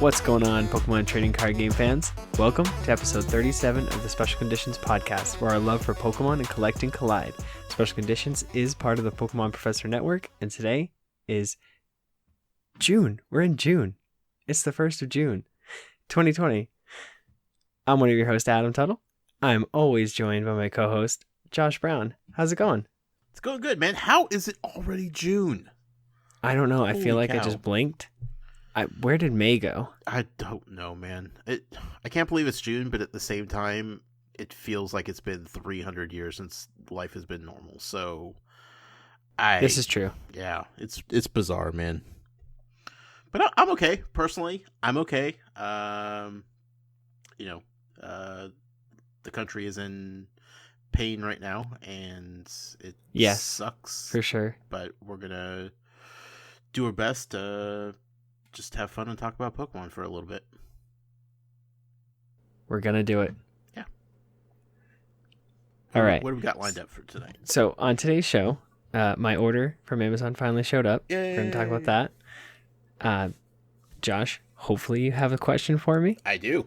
What's going on, Pokemon trading card game fans? Welcome to episode 37 of the Special Conditions podcast, where our love for Pokemon and collecting collide. Special Conditions is part of the Pokemon Professor Network, and today is June. We're in June. It's the 1st of June, 2020. I'm one of your hosts, Adam Tuttle. I'm always joined by my co-host, Josh Brown. How's it going? It's going good, man. How is it already June? I don't know. Holy I feel like cow. I just blinked. Where did May go? I don't know, man. I can't believe it's June, but at the same time, it feels like it's been 300 years since life has been normal. So, This is true. Yeah, it's bizarre, man. But I'm okay. Personally, I'm okay. The country is in pain right now, and it sucks. For sure. But we're going to do our best to just have fun and talk about Pokemon for a little bit. We're going to do it. Yeah. All right. What do we got lined up for tonight? So on today's show, my order from Amazon finally showed up. Yay. We're going to talk about that. Josh, hopefully you have a question for me. I do.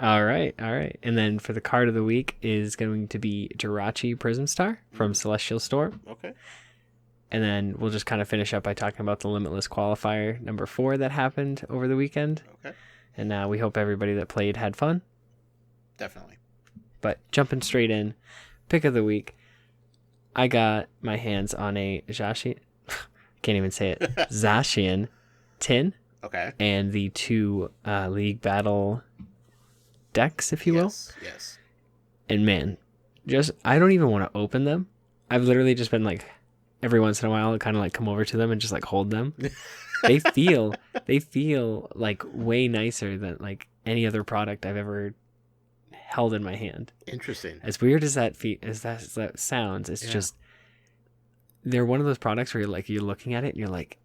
All right. And then for the card of the week is going to be Jirachi Prism Star from Celestial Storm. Okay. And then we'll just kind of finish up by talking about the Limitless Qualifier number 4 that happened over the weekend. Okay. And we hope everybody that played had fun. Definitely. But jumping straight in, pick of the week, I got my hands on a Zacian, can't even say it, Zacian tin. Okay. And the 2 League Battle decks, if you will. Yes. And man, I don't even want to open them. I've literally just been like, every once in a while, kind of like come over to them and just like hold them. They feel like way nicer than like any other product I've ever held in my hand. Interesting. As weird as that sounds, it's just, they're one of those products where you're looking at it and you're like,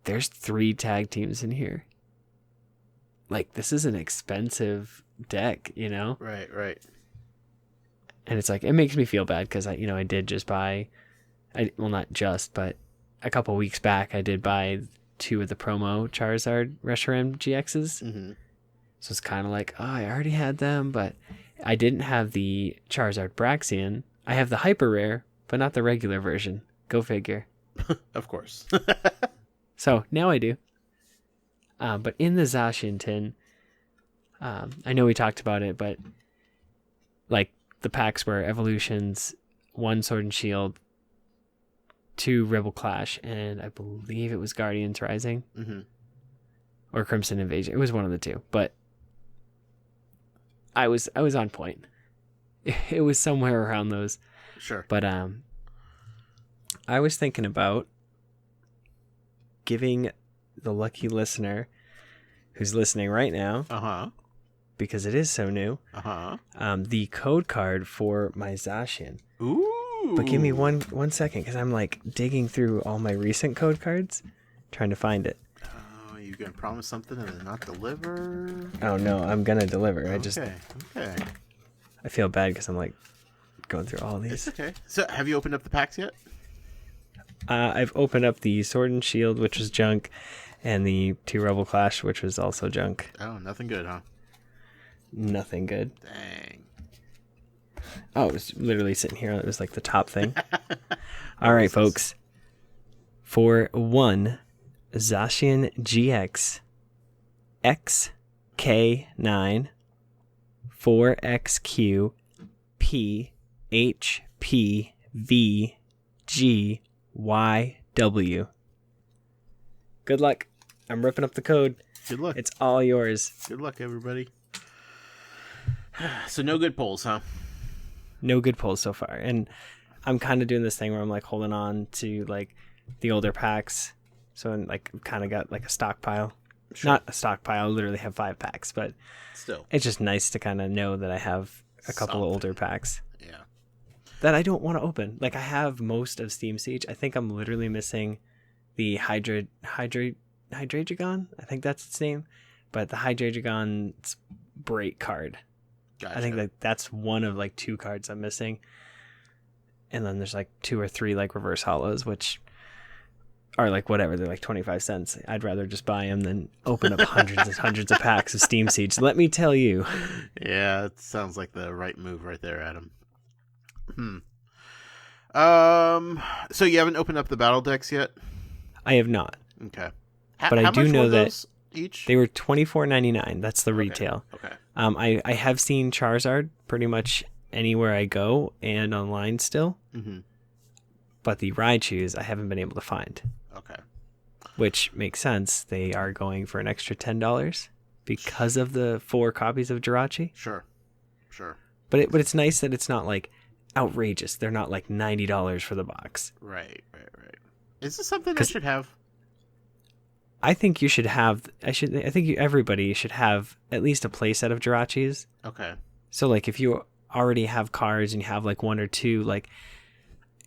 there's 3 tag teams in here. Like, this is an expensive deck, you know? Right. And it's like, it makes me feel bad because I did just buy, not just, but a couple weeks back, I did buy 2 of the promo Charizard Reshiram GXs. Mm-hmm. So it's kind of like, oh, I already had them, but I didn't have the Charizard Braxian. I have the hyper rare, but not the regular version. Go figure. Of course. So now I do. But in the Zacian tin, I know we talked about it, but like the packs were Evolutions, 1 Sword and Shield, 2 Rebel Clash, and I believe it was Guardians Rising. Mm-hmm. Or Crimson Invasion. It was one of the 2, but I was on point. It was somewhere around those. Sure. But I was thinking about giving the lucky listener who's listening right now, because it is so new, the code card for my Zacian. Ooh. But give me one second, because I'm like digging through all my recent code cards, trying to find it. You gonna promise something and then not deliver? Oh no, I'm gonna deliver. Okay. I feel bad because I'm like going through all these. It's okay. So have you opened up the packs yet? I've opened up the Sword and Shield, which was junk, and the 2 Rebel Clash, which was also junk. Oh, nothing good, huh? Nothing good. Dang. Oh, it was literally sitting here. It was like the top thing. All right, folks. For 1 Zacian GX XK9 4XQ PHPVGYW. Good luck. I'm ripping up the code. Good luck. It's all yours. Good luck, everybody. So no good pulls, huh? No good pulls so far. And I'm kind of doing this thing where I'm like holding on to like the older packs. So I'm like kind of got like a stockpile. Sure. Not a stockpile. I literally have 5 packs, but still, it's just nice to kind of know that I have a couple of older packs. Yeah. That I don't want to open. Like I have most of Steam Siege. I think I'm literally missing the Hydragon. I think that's its name. But the Hydragon's break card. Gotcha. I think that's one of like 2 cards I'm missing. And then there's like 2 or 3 like reverse hollows, which are like whatever, they're like 25 cents. I'd rather just buy them than open up hundreds and hundreds of packs of Steam Siege. Let me tell you. Yeah, it sounds like the right move right there, Adam. So you haven't opened up the battle decks yet? I have not. Okay. But I do know that each? they were $24.99. That's the retail. Okay. I have seen Charizard pretty much anywhere I go and online still. Mm-hmm. But the Raichus I haven't been able to find. Okay. Which makes sense. They are going for an extra $10 because of the 4 copies of Jirachi. Sure. But it's nice that it's not like outrageous. They're not like $90 for the box. Right. Is this something I should have? I think you should have. Everybody should have at least a play set of Jirachis. Okay. So like if you already have cards and you have like 1 or 2, like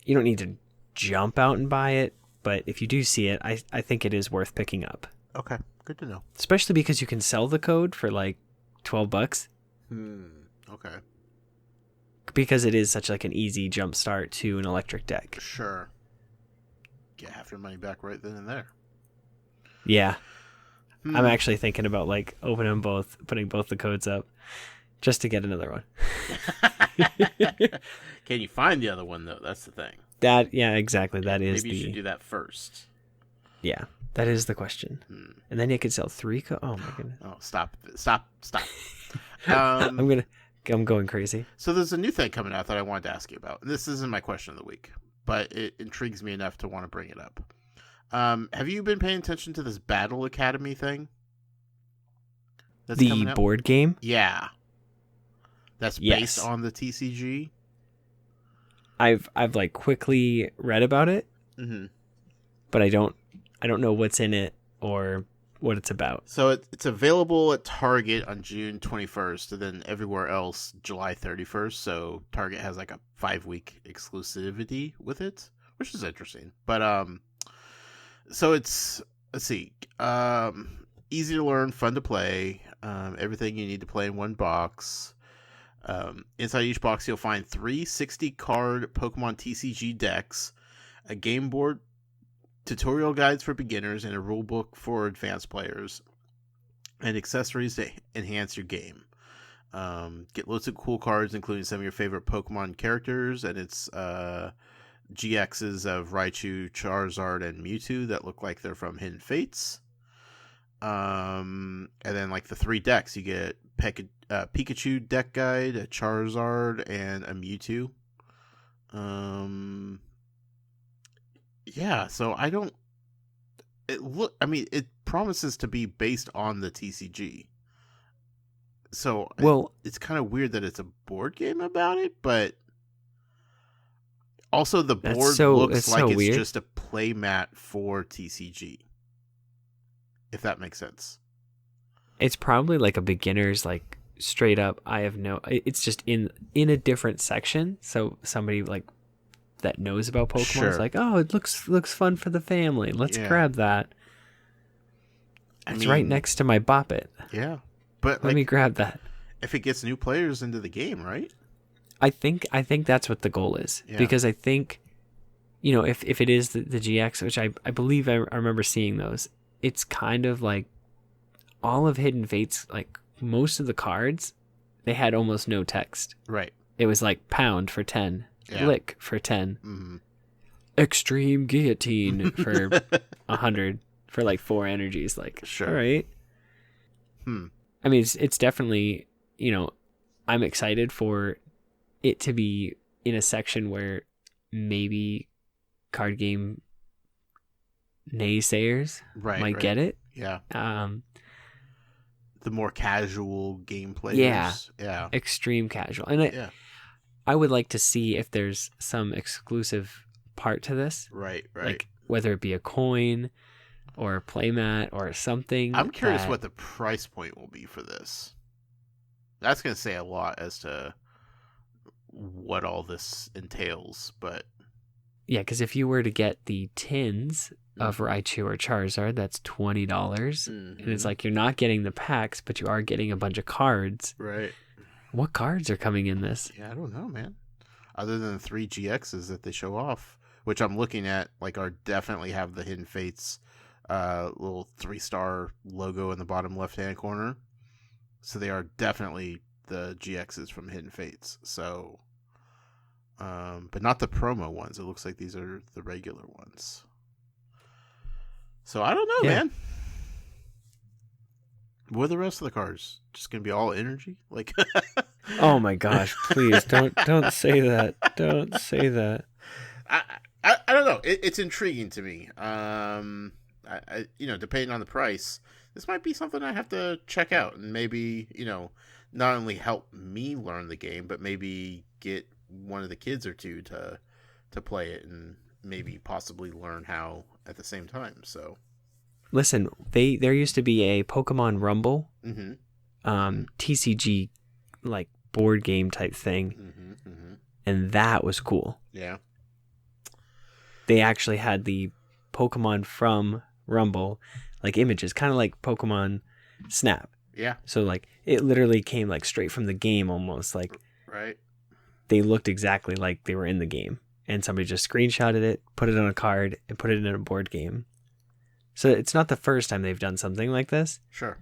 you don't need to jump out and buy it. But if you do see it, I think it is worth picking up. Okay, good to know. Especially because you can sell the code for like $12. Okay. Because it is such like an easy jump start to an electric deck. Sure. Get half your money back right then and there. Yeah. I'm actually thinking about like opening them both, putting both the codes up just to get another one. Can you find the other one though? That's the thing. Yeah, exactly. That is maybe you should do that first. Yeah, that is the question. And then you could sell 3 oh my goodness. Oh, stop. I'm going crazy. So there's a new thing coming out that I wanted to ask you about. This isn't my question of the week, but it intrigues me enough to want to bring it up. Have you been paying attention to this Battle Academy thing? The board game? Yeah. That's based on the TCG? I've like quickly read about it, but I don't know what's in it or what it's about. So it's available at Target on June 21st, and then everywhere else July 31st. So Target has like a 5-week exclusivity with it, which is interesting. But so it's easy to learn, fun to play. Everything you need to play in one box. Inside each box, you'll find 3 60-card Pokemon TCG decks, a game board, tutorial guides for beginners, and a rulebook for advanced players, and accessories to enhance your game. Get loads of cool cards, including some of your favorite Pokemon characters, and it's GXs of Raichu, Charizard, and Mewtwo that look like they're from Hidden Fates. And then like the 3 decks, you get Pikachu deck guide, a Charizard, and a Mewtwo. Yeah, so it promises to be based on the TCG. So it's kind of weird that it's a board game about it, but also the board looks like it's just a play mat for TCG. If that makes sense. It's probably like a beginner's like straight up. It's just in a different section. So somebody like that knows about Pokemon is like, oh, it looks fun for the family. Let's grab that. It's right next to my Bop It. Yeah, but let me grab that. If it gets new players into the game, right? I think that's what the goal is, because I think, if it is the GX, which I believe I remember seeing those, it's kind of like all of Hidden Fates, like most of the cards, they had almost no text. Right. It was like pound for 10, lick for 10, extreme guillotine for 100 for like 4 energies. Like, sure. All right. I mean, it's definitely, I'm excited for it to be in a section where maybe card game naysayers might get it. Yeah. The more casual game players. Yeah. Extreme casual. And I would like to see if there's some exclusive part to this. Right. Like whether it be a coin or a playmat or something. I'm curious what the price point will be for this. That's going to say a lot as to what all this entails, but yeah, because if you were to get the tins of Raichu or Charizard, that's $20, and it's like you're not getting the packs, but you are getting a bunch of cards. Right. What cards are coming in this? Yeah, I don't know, man. Other than the 3 GXs that they show off, which I'm looking at, like, are definitely have the Hidden Fates little 3-star logo in the bottom left-hand corner. So they are definitely the GXs from Hidden Fates. So, but not the promo ones. It looks like these are the regular ones. So I don't know, man. What are the rest of the cards? Just gonna be all energy? Like, oh my gosh! Please don't say that. Don't say that. I don't know. It's intriguing to me. I depending on the price, this might be something I have to check out and maybe, not only help me learn the game, but maybe get one of the kids or two to play it and maybe possibly learn how at the same time. So, listen, there used to be a Pokemon Rumble, TCG like board game type thing, and that was cool. Yeah, they actually had the Pokemon from Rumble, like images, kind of like Pokemon Snap. Yeah. So like it literally came like straight from the game, almost like right. They looked exactly like they were in the game, and somebody just screenshotted it, put it on a card, and put it in a board game. So it's not the first time they've done something like this. Sure.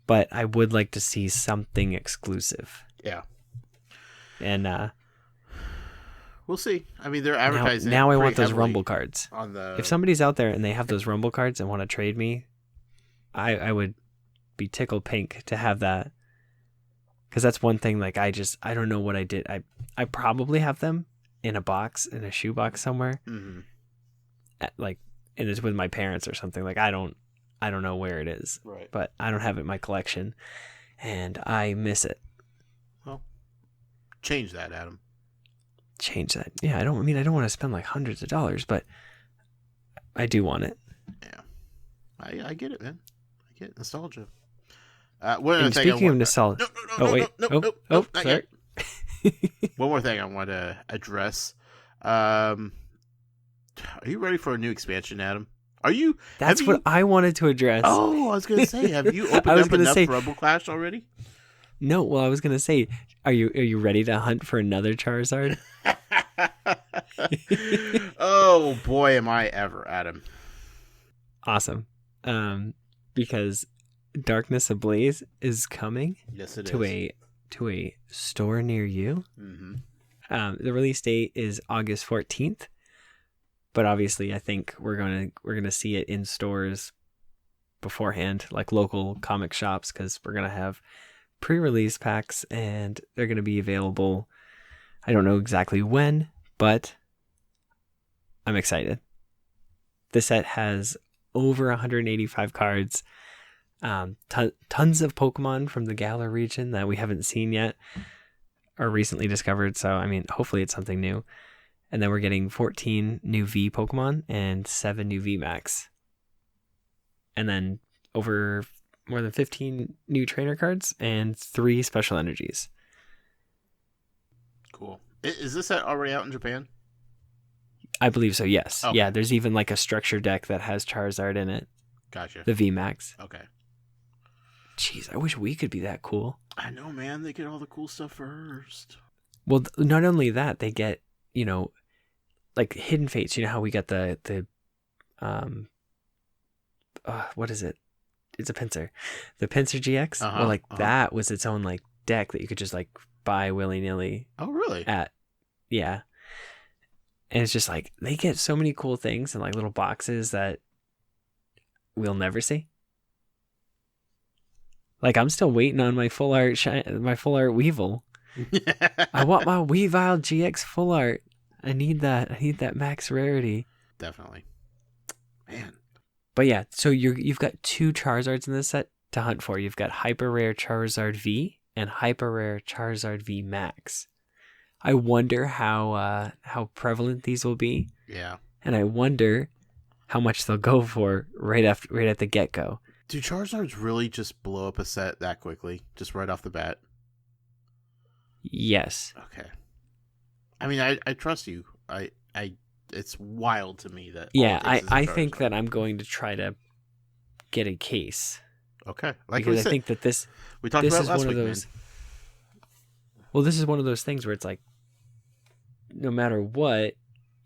But I would like to see something exclusive. Yeah. And we'll see. I mean, they're advertising. Now I want those Rumble cards. On the... If somebody's out there and they have those Rumble cards and want to trade me, I would be tickled pink to have that. Because that's one thing, like, I don't know what I did. I probably have them in a box, in a shoebox somewhere. Mm-hmm. And it's with my parents or something. Like, I don't know where it is. Right. But I don't have it in my collection. And I miss it. Well, change that, Adam. Change that. Yeah, I don't want to spend like hundreds of dollars, but I do want it. Yeah. I get it, man. I get nostalgia. Speaking of nostalgia. Nope, sorry. One more thing I want to address. Are you ready for a new expansion, Adam? Are you? That's what I wanted to address. Oh, I was going to say, have you opened up enough Rumble Clash already? No, well, I was going to say, are you ready to hunt for another Charizard? Oh, boy, am I ever, Adam. Awesome. Because Darkness Ablaze is coming. Yes, it to is. To a store near you. Mm-hmm. The release date is August 14th. But obviously, I think we're gonna see it in stores beforehand, like local comic shops, because we're gonna have pre-release packs and they're gonna be available. I don't know exactly when, but I'm excited. The set has over 185 cards, tons of Pokemon from the Galar region that we haven't seen yet or recently discovered. So I mean, hopefully it's something new. And then we're getting 14 new V Pokemon and 7 new V Max. And then over more than 15 new trainer cards and 3 special energies. Cool. Is this set already out in Japan? I believe so, yes. Okay. Yeah, there's even like a structure deck that has Charizard in it. Gotcha. The V Max. Okay. Jeez, I wish we could be that cool. I know, man. They get all the cool stuff first. Well, not only that, they get, like Hidden Fates. You know how we got the what is it? It's a Pinsir. The Pinsir GX. Well, that was its own like deck that you could just like buy willy-nilly. Oh, really? Yeah. And it's just like they get so many cool things in like little boxes that we'll never see. Like I'm still waiting on my full art Weevil. I want my Weavile GX full art. I need that max rarity. Definitely. Man. But yeah, so you've got 2 Charizards in this set to hunt for. You've got Hyper Rare Charizard V and Hyper Rare Charizard V Max. I wonder how prevalent these will be. Yeah. And I wonder how much they'll go for right at the get-go. Do Charizards really just blow up a set that quickly? Just right off the bat? Yes. Okay. I mean, I trust you. It's wild to me that. Yeah, I think that I'm going to try to get a case. Okay, because I think that we talked about last week, man. Well, this is one of those things where it's like, no matter what,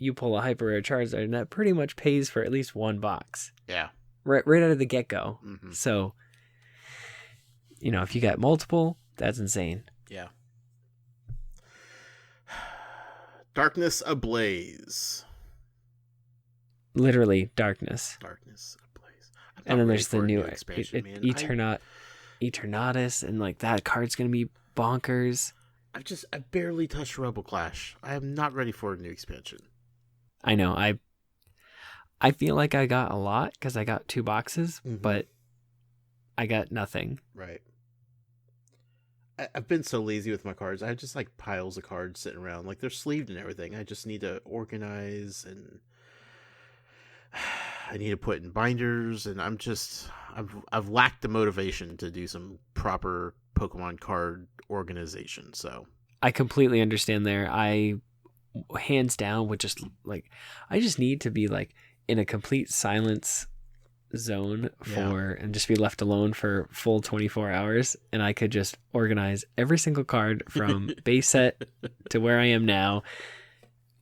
you pull a hyper rare Charizard, and that pretty much pays for at least one box. Yeah. Right out of the get-go. Mm-hmm. So, if you got multiple, that's insane. Yeah. Darkness Ablaze. Literally, darkness. Darkness Ablaze. And then there's the new expansion, Eternatus, and like that card's going to be bonkers. I barely touched Rebel Clash. I am not ready for a new expansion. I know. I feel like I got a lot because I got 2 boxes, but I got nothing. Right. I've been so lazy with my cards. I have just like piles of cards sitting around. Like they're sleeved and everything. I just need to organize, and I need to put in binders, and I've lacked the motivation to do some proper Pokemon card organization. So I completely understand there. I hands down would just like, I just need to be like in a complete silence zone and just be left alone for full 24 hours, and I could just organize every single card from base set to where I am now,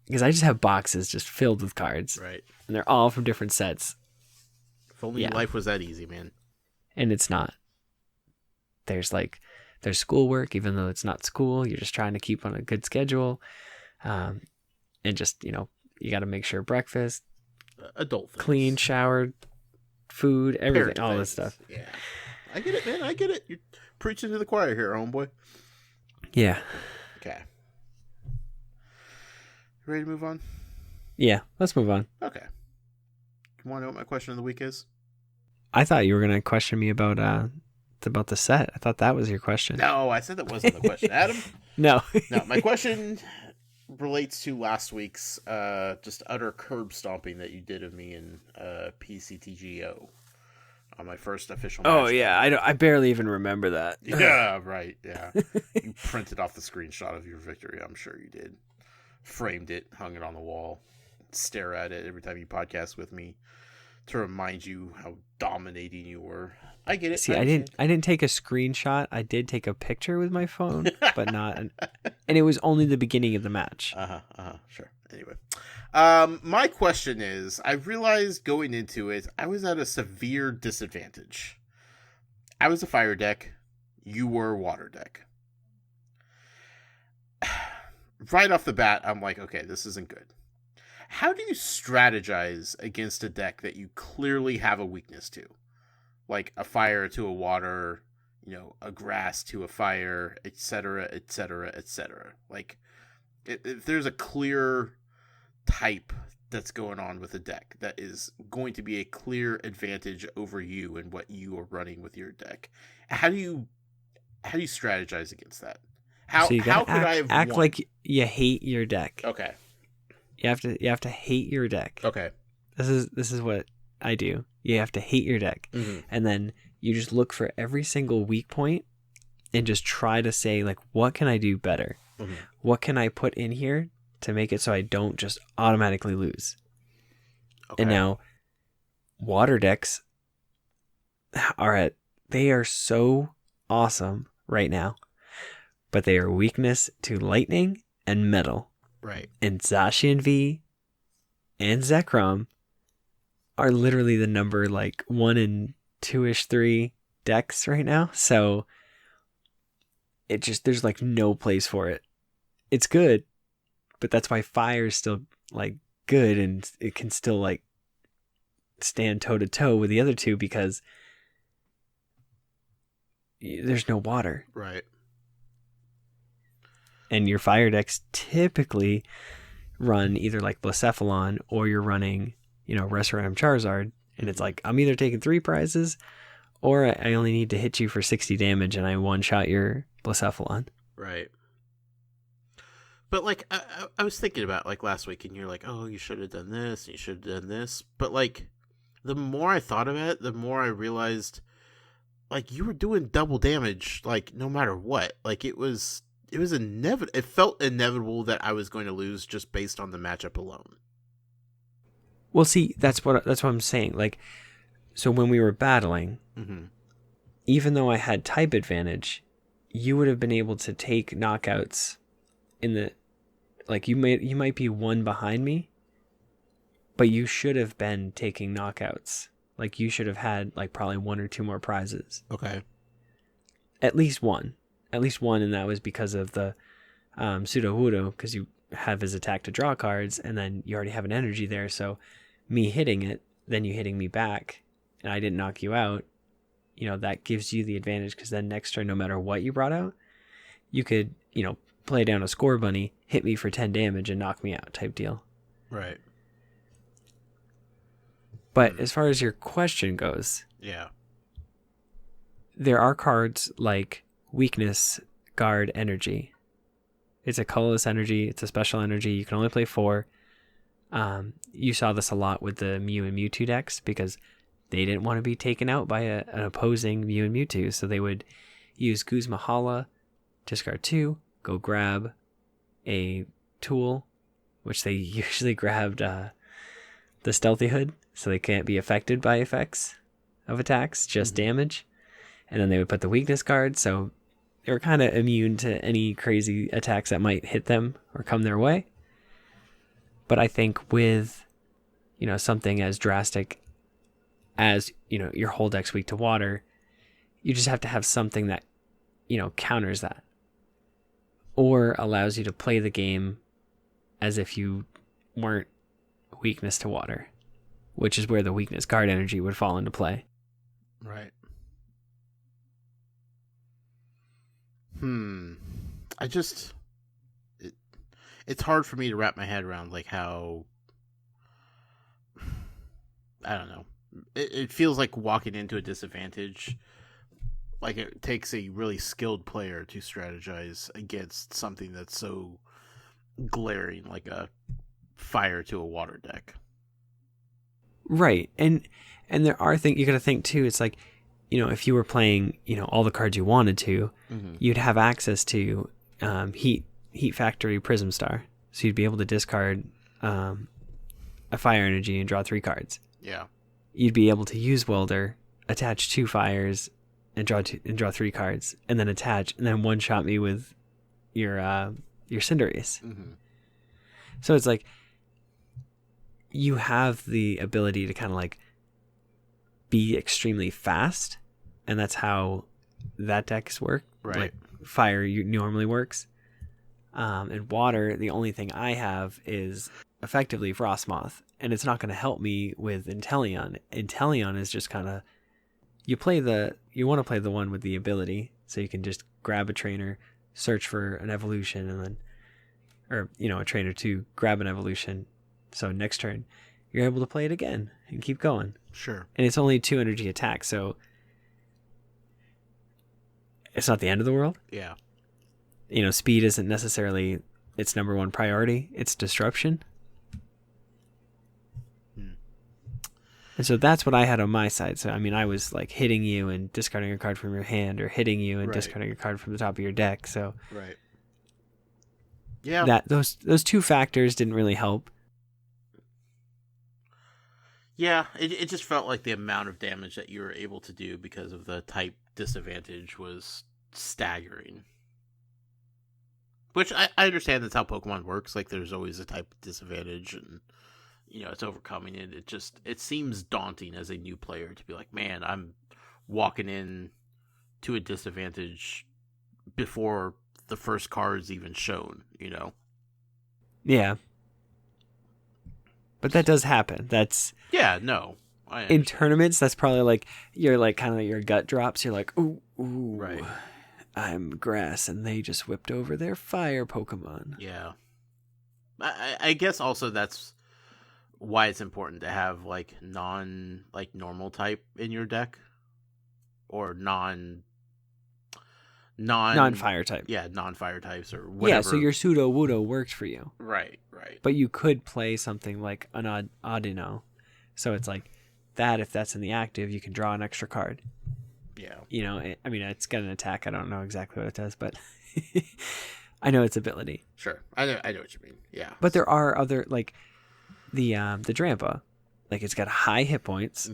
because I just have boxes just filled with cards, right? And they're all from different sets. If only life was that easy, man. And it's not. There's schoolwork, even though it's not school. You're just trying to keep on a good schedule, and just you got to make sure breakfast, adult things. Clean, showered, food, everything, all this stuff. Yeah, I get it, man. I get it. You're preaching to the choir here, homeboy. Yeah. Okay. You ready to move on? Yeah, let's move on. Okay. You want to know what my question of the week is? I thought you were going to question me about the set. I thought that was your question. No, I said that wasn't the question, Adam. No. No, my question relates to last week's just utter curb stomping that you did of me in PCTGO on my first official match. Oh, yeah. I barely even remember that. Yeah, right. Yeah. You printed off the screenshot of your victory. I'm sure you did. Framed it, hung it on the wall, stare at it every time you podcast with me to remind you how dominating you were. I get it. See, I didn't take a screenshot. I did take a picture with my phone, but not and it was only the beginning of the match. Sure. Anyway, my question is, I realized going into it, I was at a severe disadvantage. I was a fire deck. You were water deck. Right off the bat, I'm like, okay, this isn't good. How do you strategize against a deck that you clearly have a weakness to? Like a fire to a water, a grass to a fire, etc., etc., etc. Like, if there's a clear type that's going on with a deck that is going to be a clear advantage over you and what you are running with your deck, how do you strategize against that? How could I have act won? Like you hate your deck? Okay. You have to hate your deck. Okay. This is what I do. You have to hate your deck, and then you just look for every single weak point, and just try to say like, what can I do better? What can I put in here to make it so I don't just automatically lose? Okay. And now, water decks they are so awesome right now, but they are weakness to lightning and metal. Right. And Zacian V and Zekrom are literally the number like 1 and 2-ish 3 decks right now. So there's like no place for it. It's good, but that's why fire is still like good, and it can still like stand toe to toe with the other two because there's no water. Right. And your fire decks typically run either like Blacephalon or you're running, Reshiram Charizard. And it's like, I'm either taking 3 prizes or I only need to hit you for 60 damage and I one-shot your Blacephalon. Right. But like, I was thinking about like last week, and you're like, oh, you should have done this, and you should have done this. But like, the more I thought of it, the more I realized like you were doing double damage, like no matter what. Like it was inevitable. It felt inevitable that I was going to lose just based on the matchup alone. Well, see, that's what I'm saying. Like, so when we were battling, even though I had type advantage, you would have been able to take knockouts in the, like you might be 1 behind me, but you should have been taking knockouts. Like, you should have had like probably 1 or 2 more prizes. Okay. At least one, and that was because of the Sudowoodo, because you have his attack to draw cards, and then you already have an energy there. So me hitting it, then you hitting me back, and I didn't knock you out. You know, that gives you the advantage, because then next turn, no matter what you brought out, you could, you know, play down a Score Bunny, hit me for 10 damage, and knock me out type deal. Right. But as far as your question goes, yeah, there are cards like Weakness, Guard, Energy. It's a colorless energy. It's a special energy. You can only play 4. You saw this a lot with the Mew and Mewtwo decks, because they didn't want to be taken out by an opposing Mew and Mewtwo. So they would use Guzma Hala, discard 2, go grab a tool, which they usually grabbed the Stealthy Hood, so they can't be affected by effects of attacks, just damage. And then they would put the weakness card, so they were kind of immune to any crazy attacks that might hit them or come their way. But I think with, you know, something as drastic as, you know, your whole deck's weak to water, you just have to have something that, you know, counters that, or allows you to play the game as if you weren't weakness to water, which is where the weakness guard energy would fall into play. Right. I just... It's hard for me to wrap my head around, like, how... I don't know. It feels like walking into a disadvantage. Like, it takes a really skilled player to strategize against something that's so glaring, like a fire to a water deck. Right. And there are things you got to think too. It's like, you know, if you were playing, you know, all the cards you wanted to, you'd have access to Heat Factory Prism Star. So you'd be able to discard a fire energy and draw 3 cards. Yeah. You'd be able to use Welder, attach 2 fires, and draw 3 cards, and then attach, and then one-shot me with your Cinderace. So it's like, you have the ability to kind of like be extremely fast, and that's how that decks work. Right. Like fire normally works. And water, the only thing I have is effectively Frostmoth, and it's not going to help me with Inteleon. Inteleon is just kind of, you want to play the one with the ability, so you can just grab a trainer, search for an evolution, and then, or, you know, a trainer to grab an evolution. So next turn, you're able to play it again and keep going. Sure. And it's only 2 energy attack, so it's not the end of the world. Yeah. You know, speed isn't necessarily its number one priority. It's disruption. And so that's what I had on my side. So, I mean, I was like hitting you and discarding a card from your hand, or hitting you and discarding a card from the top of your deck. So, right. Yeah. That those 2 factors didn't really help. Yeah, it just felt like the amount of damage that you were able to do because of the type disadvantage was staggering. Which I understand that's how Pokemon works. Like, there's always a type disadvantage, and, you know, it's overcoming it. It seems daunting as a new player to be like, man, I'm walking in to a disadvantage before the first card's even shown, you know? Yeah. But that does happen. That's... Yeah, no. In tournaments, that's probably like, you're like, kind of your gut drops. You're like, ooh, right. I'm grass, and they just whipped over their fire Pokemon. Yeah. I guess also that's why it's important to have, like, normal type in your deck. Or non-fire type. Yeah, non-fire types or whatever. Yeah, so your Sudowoodo worked for you. Right. But you could play something like an Audino. So it's like that, if that's in the active, you can draw an extra card. Yeah. You know, I mean, it's got an attack. I don't know exactly what it does, but I know its ability. Sure. I know what you mean. Yeah. But there are other, like the Drampa. Like, it's got high hit points.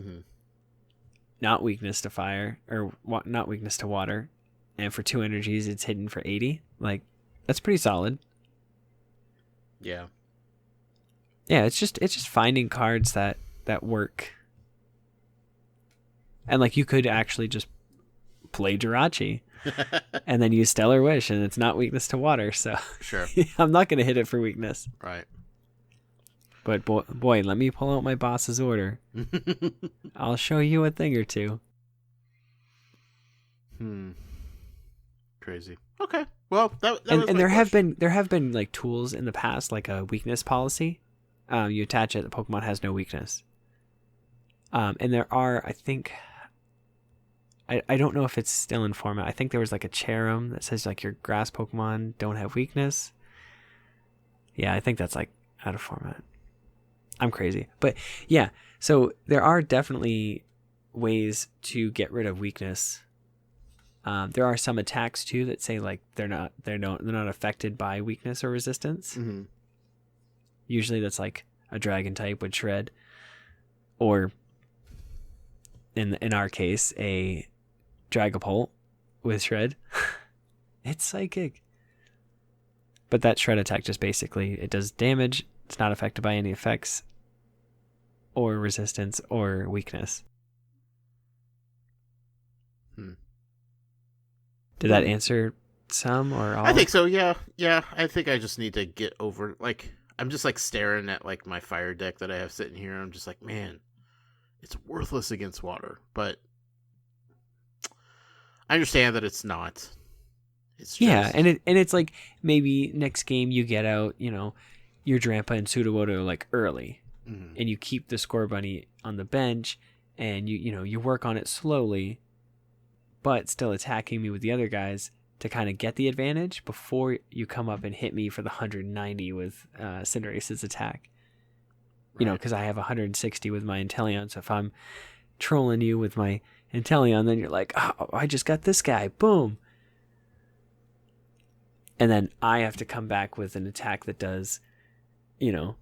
Not weakness to fire, or not weakness to water. And for 2 energies, it's hidden for 80. Like, that's pretty solid. Yeah. Yeah, it's just finding cards that work. And like you could actually just play Jirachi and then use Stellar Wish, and it's not weakness to water, so Sure. I'm not going to hit it for weakness. Right. But boy, let me pull out my boss's order. I'll show you a thing or two. Crazy. Okay. Well, that and was and my there have been like tools in the past, like a weakness policy. You attach it, the Pokemon has no weakness. And there are, I think, I don't know if it's still in format. I think there was like a Cherim that says like your grass Pokemon don't have weakness. Yeah, I think that's like out of format. I'm crazy. But yeah, so there are definitely ways to get rid of weakness. There are some attacks too that say like they're not affected by weakness or resistance. Mm-hmm. Usually that's like a dragon type would shred, or in our case a Dragapult with shred. It's psychic. But that shred attack just basically, it does damage. It's not affected by any effects or resistance or weakness. Did that answer some or all? I think so, yeah. Yeah, I think I just need to get over, like, I'm just like staring at like my fire deck that I have sitting here. I'm just like, man, it's worthless against water. But I understand that it's not. It's just... Yeah, and it's like maybe next game you get out, your Drampa and Sudowoodo like early, and you keep the Score Bunny on the bench, and you work on it slowly, but still attacking me with the other guys to kind of get the advantage before you come up and hit me for the 190 with Cinderace's attack. Right. Because I have 160 with my Inteleon, so if I'm trolling you with my Inteleon, then you're like, oh, I just got this guy, boom. And then I have to come back with an attack that does, 90,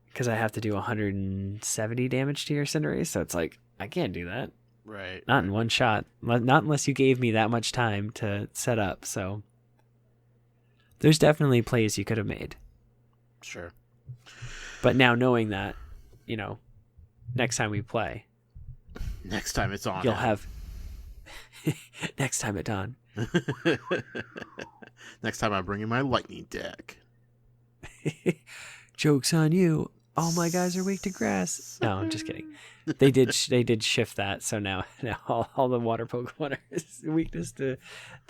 because I have to do 170 damage to your Cinderace. So it's like, I can't do that. Right. Not in one shot. Not unless you gave me that much time to set up. So there's definitely plays you could have made. Sure. But now knowing that, next time we play. Next time it's on. You'll have... Next time at dawn. Next time I'm bringing my lightning deck. Joke's on you. All my guys are weak to grass. No, I'm just kidding. They did shift that, so now all the water Pokemon are weakness to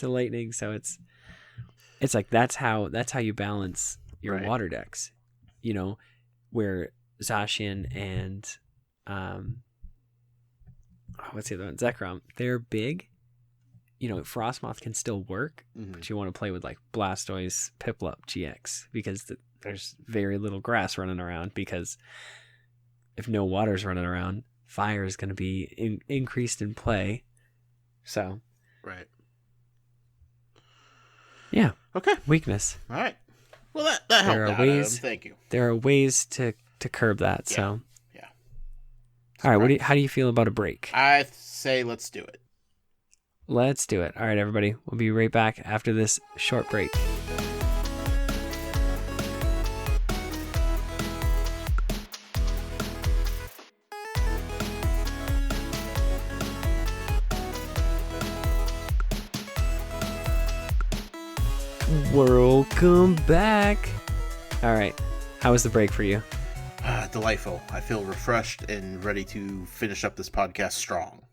lightning. So it's like that's how you balance your right. water decks. Where Zacian and what's the other one? Zekrom. They're big. Frostmoth can still work, but you want to play with like Blastoise, Piplup, GX, because there's very little grass running around, because if no water's running around, fire is going to be increased in play. So. Right. Yeah. Okay. Weakness. All right. Well, that helped out, Adam. Thank you. There are ways to curb that, yeah. so. Yeah. All right, how do you feel about a break? I say let's do it. Let's do it. All right, everybody. We'll be right back after this short break. Welcome back. All right. How was the break for you? Delightful. I feel refreshed and ready to finish up this podcast strong.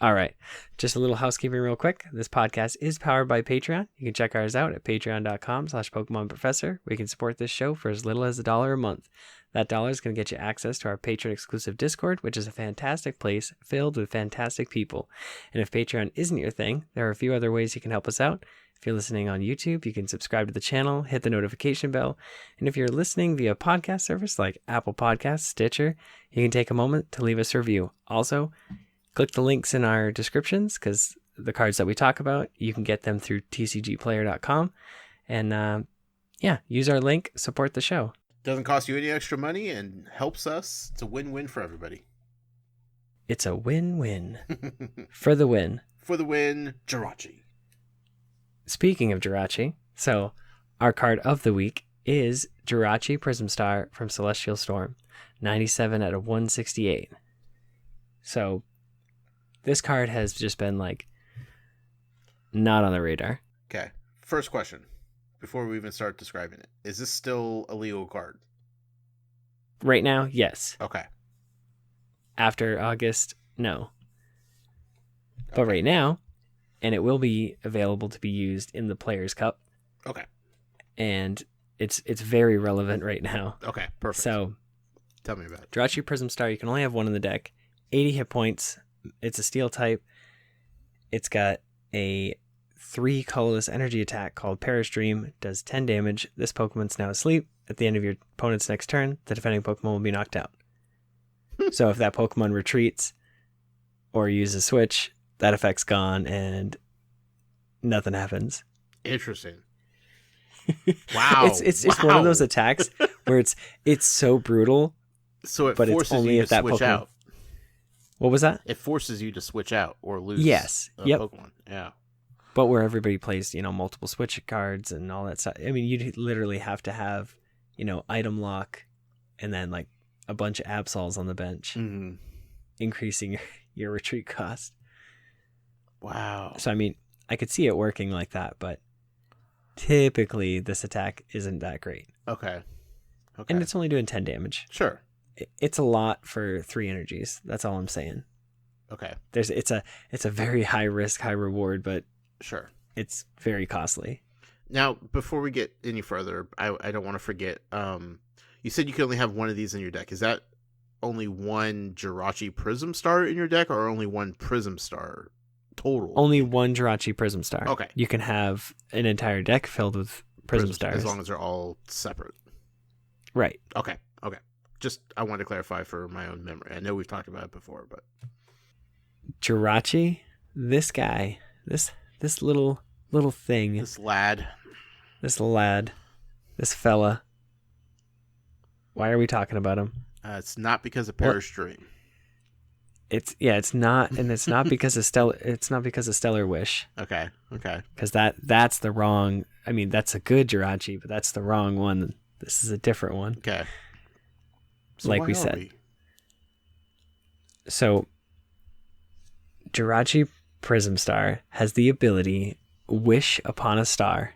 All right. Just a little housekeeping real quick. This podcast is powered by Patreon. You can check ours out at patreon.com/PokemonProfessor. We can support this show for as little as $1 a month. That $1 is going to get you access to our Patreon exclusive Discord, which is a fantastic place filled with fantastic people. And if Patreon isn't your thing, there are a few other ways you can help us out. If you're listening on YouTube, you can subscribe to the channel, hit the notification bell. And if you're listening via podcast service like Apple Podcasts, Stitcher, you can take a moment to leave us a review. Also, click the links in our descriptions, because the cards that we talk about, you can get them through tcgplayer.com. And use our link, support the show. Doesn't cost you any extra money and helps us. It's a win-win for everybody. It's a win-win. For the win. For the win, Jirachi. Speaking of Jirachi, so our card of the week is Jirachi Prism Star from Celestial Storm, 97 out of 168. So this card has just been like not on the radar. Okay. First question, before we even start describing it. Is this still a legal card? Right now, yes. Okay. After August, no. But Okay. right now, and it will be available to be used in the Players' Cup. Okay. And it's very relevant right now. Okay, perfect. So, tell me about it. Jirachi Prism Star, you can only have one in the deck. 80 hit points. It's a steel type. It's got a 3 colorless energy attack called Perish Dream. Does 10 damage. This Pokemon's now asleep. At the end of your opponent's next turn, the defending Pokemon will be knocked out. So if that Pokemon retreats or uses Switch, that effect's gone and nothing happens. Interesting. Wow. It's one of those attacks where it's so brutal. So it but forces it's only you if to that switch Pokemon... out. What was that? It forces you to switch out or lose Yes. a Yep. Pokemon. Yeah. But where everybody plays, multiple Switch cards and all that stuff. I mean, you literally have to have, item lock and then like a bunch of Absols on the bench, Mm-hmm. increasing your retreat cost. Wow. So, I mean, I could see it working like that, but typically this attack isn't that great. Okay. And it's only doing 10 damage. Sure. It's a lot for 3 energies. That's all I'm saying. Okay. It's a very high risk, high reward, but Sure. it's very costly. Now, before we get any further, I don't want to forget. You said you could only have one of these in your deck. Is that only one Jirachi Prism Star in your deck, or only one Prism Star total? Only one Jirachi Prism Star. Okay. You can have an entire deck filled with Prism Stars. As long as they're all separate. Right. Okay. Just, I wanted to clarify for my own memory. I know we've talked about it before, but... Jirachi, this guy, this little thing. This lad. This fella. Why are we talking about him? It's not because of Perish Dream. It's not, and it's not because of Stellar Wish. Okay. Because that's the wrong. I mean, that's a good Jirachi, but that's the wrong one. This is a different one. Okay. So like we said. So, Jirachi Prism Star has the ability Wish Upon a Star.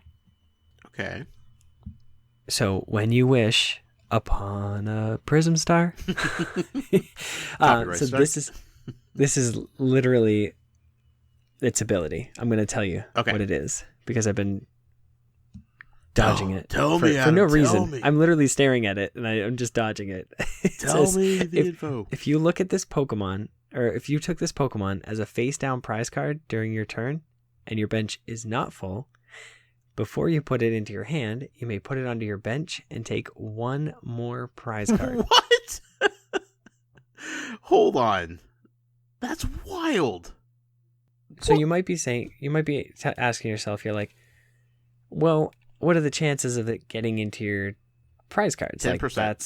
Okay. So when you wish upon a Prism Star, so strike. this is literally its ability. I'm going to tell you Okay. what it is because I've been dodging it tell for me, Adam, no tell reason. me. I'm literally staring at it and I'm just dodging it. It Tell says, me the info. If you look at this Pokemon, or if you took this Pokemon as a face down prize card during your turn and your bench is not full, before you put it into your hand, you may put it onto your bench and take one more prize card. What? Hold on. That's wild. So you might be asking yourself, you're like, well, what are the chances of it getting into your prize cards? 10%. Like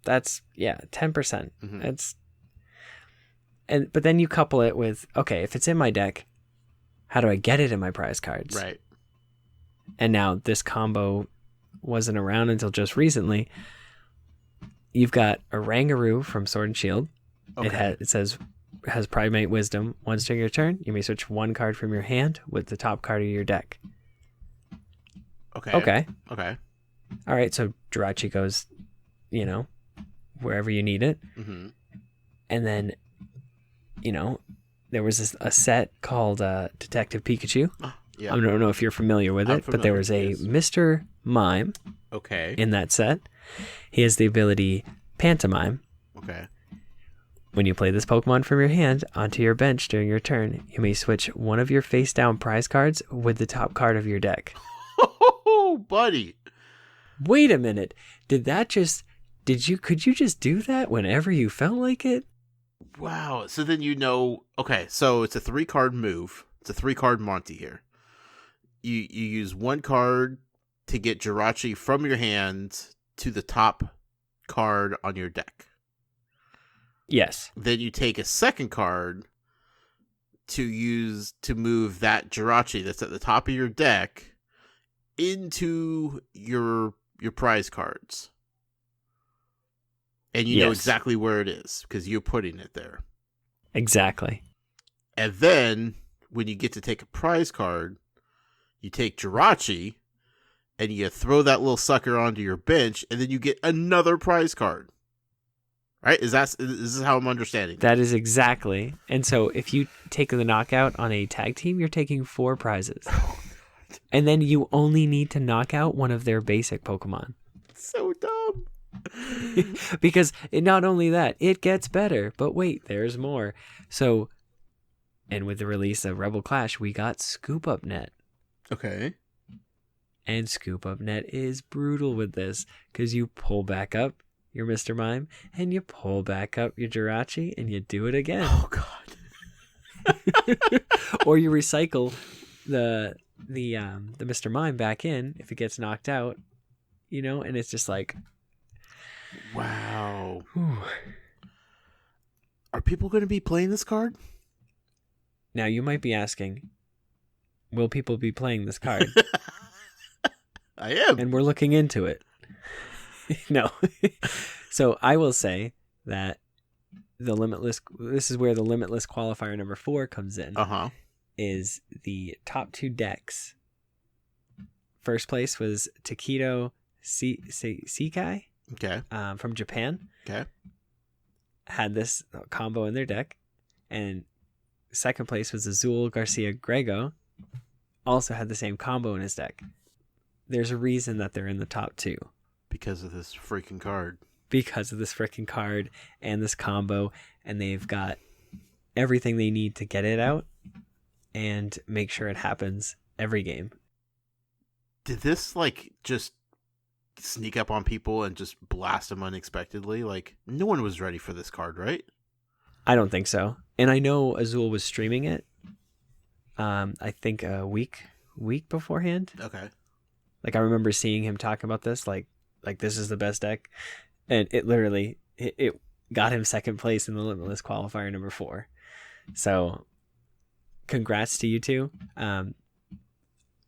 that's 10%. Mm-hmm. But then you couple it with, okay, if it's in my deck, how do I get it in my prize cards? Right. And now this combo wasn't around until just recently. You've got a Rangaroo from Sword and Shield. Okay. It has Primate Wisdom. Once during your turn, you may switch one card from your hand with the top card of your deck. Okay. All right, so Jirachi goes, wherever you need it. Mm-hmm. And then, there was a set called Detective Pikachu. Yeah. I don't know if you're familiar with it, but there was a yes. Mr. Mime Okay. in that set. He has the ability Pantomime. Okay. When you play this Pokemon from your hand onto your bench during your turn, you may switch one of your face-down prize cards with the top card of your deck. Oh, buddy. Wait a minute. Could you just do that whenever you felt like it? Wow. So then okay, so it's a 3-card move. It's a 3-card Monty here. You use one card to get Jirachi from your hand to the top card on your deck. Yes. Then you take a second card to move that Jirachi that's at the top of your deck into your your prize cards. And you know Yes. exactly where it is because you're putting it there. Exactly. And then when you get to take a prize card, you take Jirachi and you throw that little sucker onto your bench, and then you get another prize card. Right? Is this how I'm understanding? That is exactly. And so if you take the knockout on a tag team, you're taking 4 prizes. And then you only need to knock out one of their basic Pokemon. So dumb. Because not only that, it gets better. But wait, there's more. So, and with the release of Rebel Clash, we got Scoop Up Net. Okay. And Scoop Up Net is brutal with this because you pull back up your Mr. Mime and you pull back up your Jirachi and you do it again. Oh God. Or you recycle the Mr. Mime back in if it gets knocked out, you know, and it's just like, wow. whew. Are people going to be playing this card? Now you might be asking, will people be playing this card? I am. And we're looking into it. No. So I will say that this is where the Limitless Qualifier number 4 comes in. Uh-huh. Is the top 2 decks. First place was Takedo Sekai Okay. from Japan. Okay. Had this combo in their deck. And second place was Azul Garcia Grego. Also had the same combo in his deck. There's a reason that they're in the top 2. Because of this freaking card. Because of this freaking card and this combo. And they've got everything they need to get it out and make sure it happens every game. Did this, like, just sneak up on people and just blast them unexpectedly? Like, no one was ready for this card, right? I don't think so. And I know Azul was streaming it. I think a week beforehand. Okay. Like, I remember seeing him talk about this, like this is the best deck. And it literally, it got him second place in the Limitless Qualifier number 4. So, congrats to you two.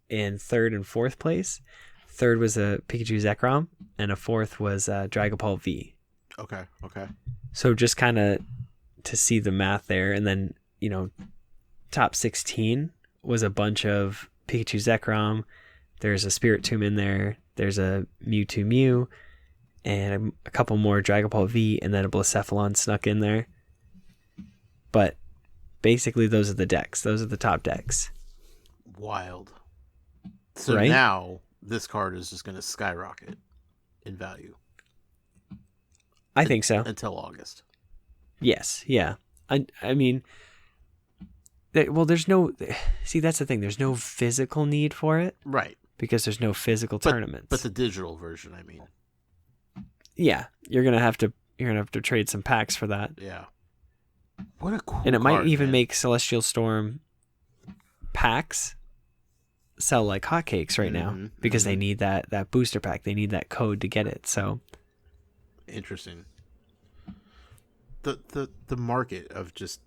In third and fourth place. Third was a Pikachu Zekrom, and a fourth was Dragapult V. Okay. So just kind of to see the math there. And then, you know, top 16 was a bunch of Pikachu Zekrom. There's a Spiritomb in there. There's a Mewtwo Mew. And a couple more Dragapult V, and then a Blacephalon snuck in there. But basically, those are the decks. Those are the top decks. Wild. So right? Now, this card is just going to skyrocket in value. I think so. Until August. Yes, yeah. I mean, well, there's no... See, that's the thing. There's no physical need for it. Right. Because there's no physical tournaments. But the digital version, I mean. Yeah, you're gonna have to trade some packs for that. Yeah. What a cool And it might even man. make Celestial Storm packs sell like hotcakes right now because they need that booster pack. They need that code to get it. So interesting. The market of just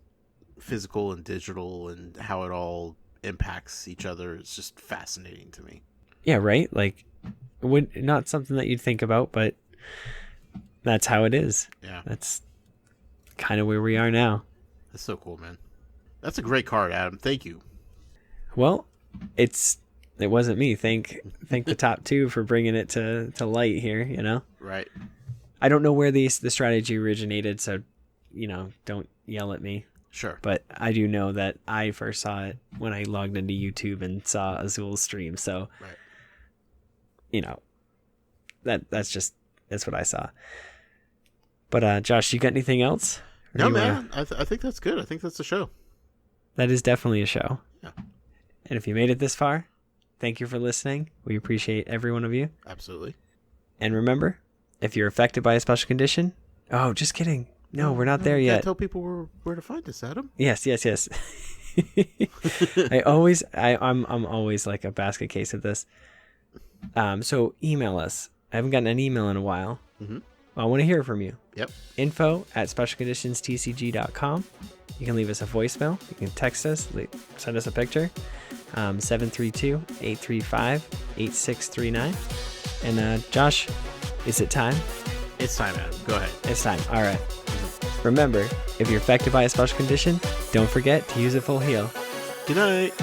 physical and digital and how it all impacts each other is just fascinating to me. Yeah, right? Like, not something that you'd think about, but that's how it is. Yeah. That's kind of where we are now. That's so cool, man. That's a great card, Adam. Thank you. Well, it wasn't me. Thank the top 2 for bringing it to light here, you know? Right. I don't know where the strategy originated, so, you know, don't yell at me. Sure. But I do know that I first saw it when I logged into YouTube and saw Azul's stream. So, right. You know, that's what I saw. But Josh, you got anything else? No, man. I think that's good. I think that's the show. That is definitely a show. Yeah. And if you made it this far, thank you for listening. We appreciate every one of you. Absolutely. And remember, if you're affected by a special condition, oh, just kidding. No, we're not there you yet. gotta tell people where to find us, Adam. Yes. I'm always like a basket case of this. So email us. I haven't gotten an email in a while. Mm-hmm. I want to hear from you. Yep. info@specialconditionstcg.com. You can leave us a voicemail. You can text us, send us a picture. 732-835-8639. And Josh, is it time? It's time, Adam. Go ahead. It's time. All right. Remember, if you're affected by a special condition, don't forget to use a full heal. Good night.